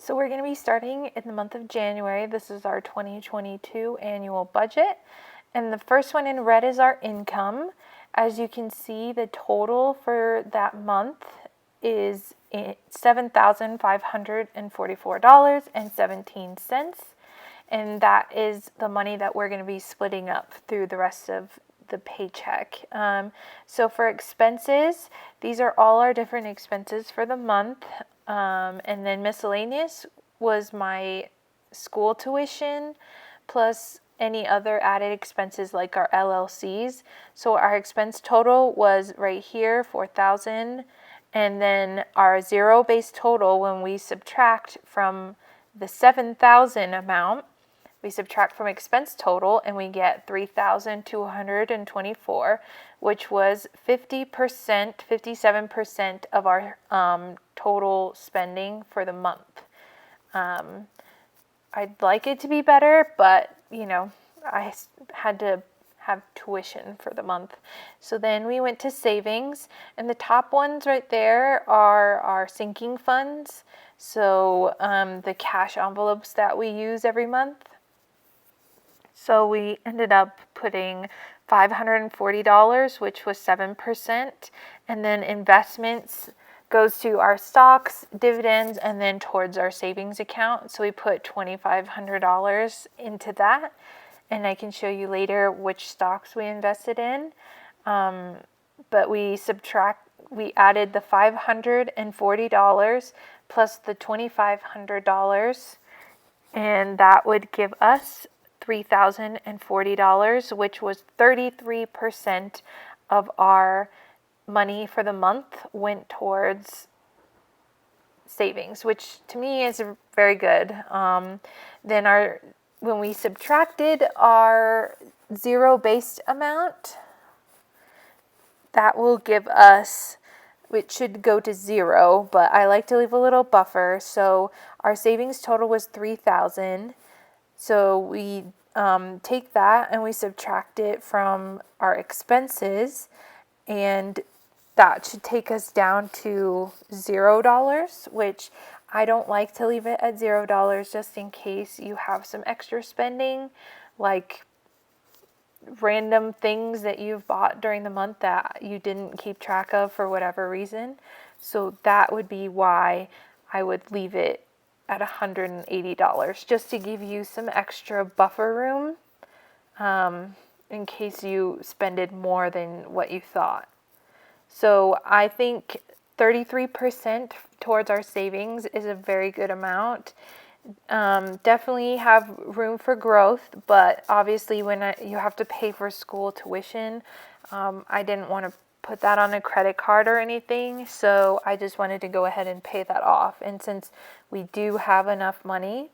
So we're going to be starting in the month of January. This is our 2022 annual budget. And the first one in red is our income. As you can see, the total for that month is $7,544.17. And that is the money that we're going to be splitting up through the rest of the paycheck. So for expenses, these are all our different expenses for the month. And then miscellaneous was my school tuition plus any other added expenses like our LLCs. So our expense total was right here, 4,000. And then our zero-based total, when we subtract from the 7,000 amount, we subtract from expense total and we get 3,224, which was 50%, 57% of our total spending for the month. I'd like it to be better, but I had to have tuition for the month. So then we went to savings, and the top ones right there are our sinking funds. So the cash envelopes that we use every month. So we ended up putting $540, which was 7%, and then investments goes to our stocks, dividends, and then towards our savings account. So we put $2,500 into that, and I can show you later which stocks we invested in. But we added the $540 plus the $2,500, and that would give us $3,040, which was 33% of our money for the month went towards savings, which to me is very good. Then when we subtracted our zero-based amount, that will give us, it should go to zero, but I like to leave a little buffer. So our savings total was 3,000. So we take that and we subtract it from our expenses, and that should take us down to $0, which I don't like to leave it at $0 just in case you have some extra spending, like random things that you've bought during the month that you didn't keep track of for whatever reason. So that would be why I would leave it at $180, just to give you some extra buffer room in case you spended more than what you thought. So I think 33% towards our savings is a very good amount. Definitely have room for growth, but obviously when you have to pay for school tuition, I didn't want to put that on a credit card or anything, so I just wanted to go ahead and pay that off. And since we do have enough money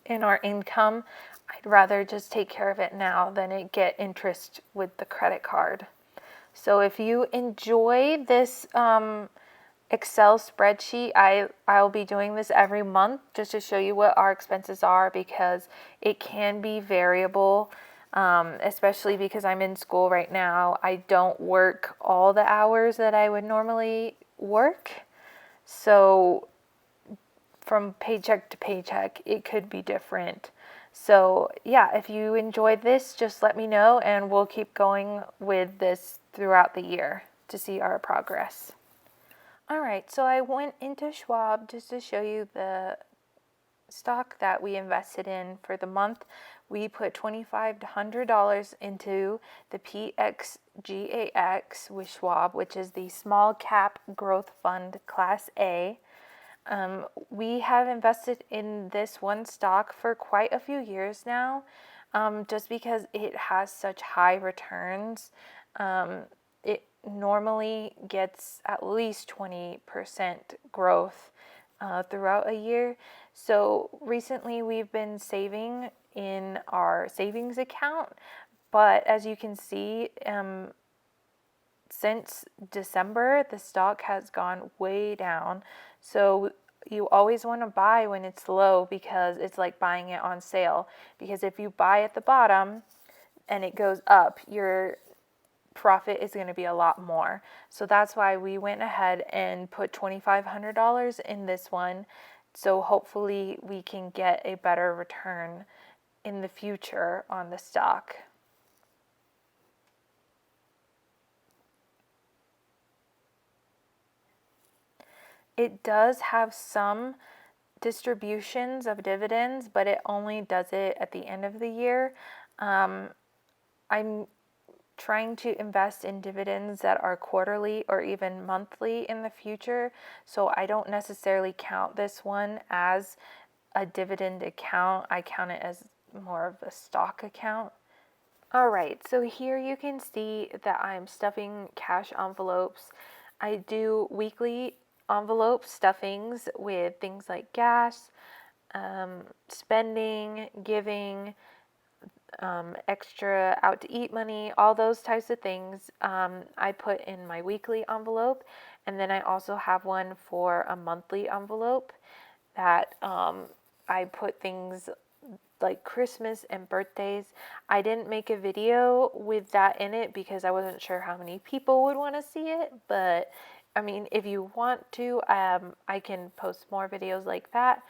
in our income, I'd rather just take care of it now than it get interest with the credit card. So if you enjoy this Excel spreadsheet, I'll be doing this every month just to show you what our expenses are, because it can be variable. Especially because I'm in school right now. I don't work all the hours that I would normally work. So from paycheck to paycheck, it could be different. So yeah, if you enjoyed this, just let me know and we'll keep going with this throughout the year to see our progress. All right, so I went into Schwab just to show you the stock that we invested in for the month. We put $2,500 into the PXGAX with Schwab, which is the Small Cap Growth Fund Class A. We have invested in this one stock for quite a few years now, just because it has such high returns. It normally gets at least 20% growth throughout a year. So recently we've been saving in our savings account, but as you can see, since December, the stock has gone way down. So you always want to buy when it's low, because it's like buying it on sale. Because if you buy at the bottom and it goes up, your profit is going to be a lot more. So that's why we went ahead and put $2,500 in this one So hopefully we can get a better return in the future on the stock. It does have some distributions of dividends, but it only does it at the end of the year. I'm trying to invest in dividends that are quarterly or even monthly in the future, so I don't necessarily count this one as a dividend account. I count it as more of a stock account. All right, so here you can see that I'm stuffing cash envelopes. I do weekly envelope stuffings with things like gas, spending, giving, extra out to eat money, all those types of things. I put in my weekly envelope, and then I also have one for a monthly envelope that I put things like Christmas and birthdays. I didn't make a video with that in it because I wasn't sure how many people would want to see it, but I mean, if you want to, I can post more videos like that.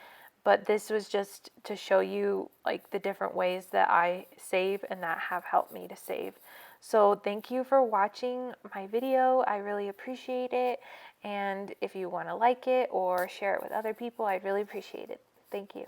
But this was just to show you like the different ways that I save and that have helped me to save. So thank you for watching my video. I really appreciate it. And if you want to like it or share it with other people, I'd really appreciate it. Thank you.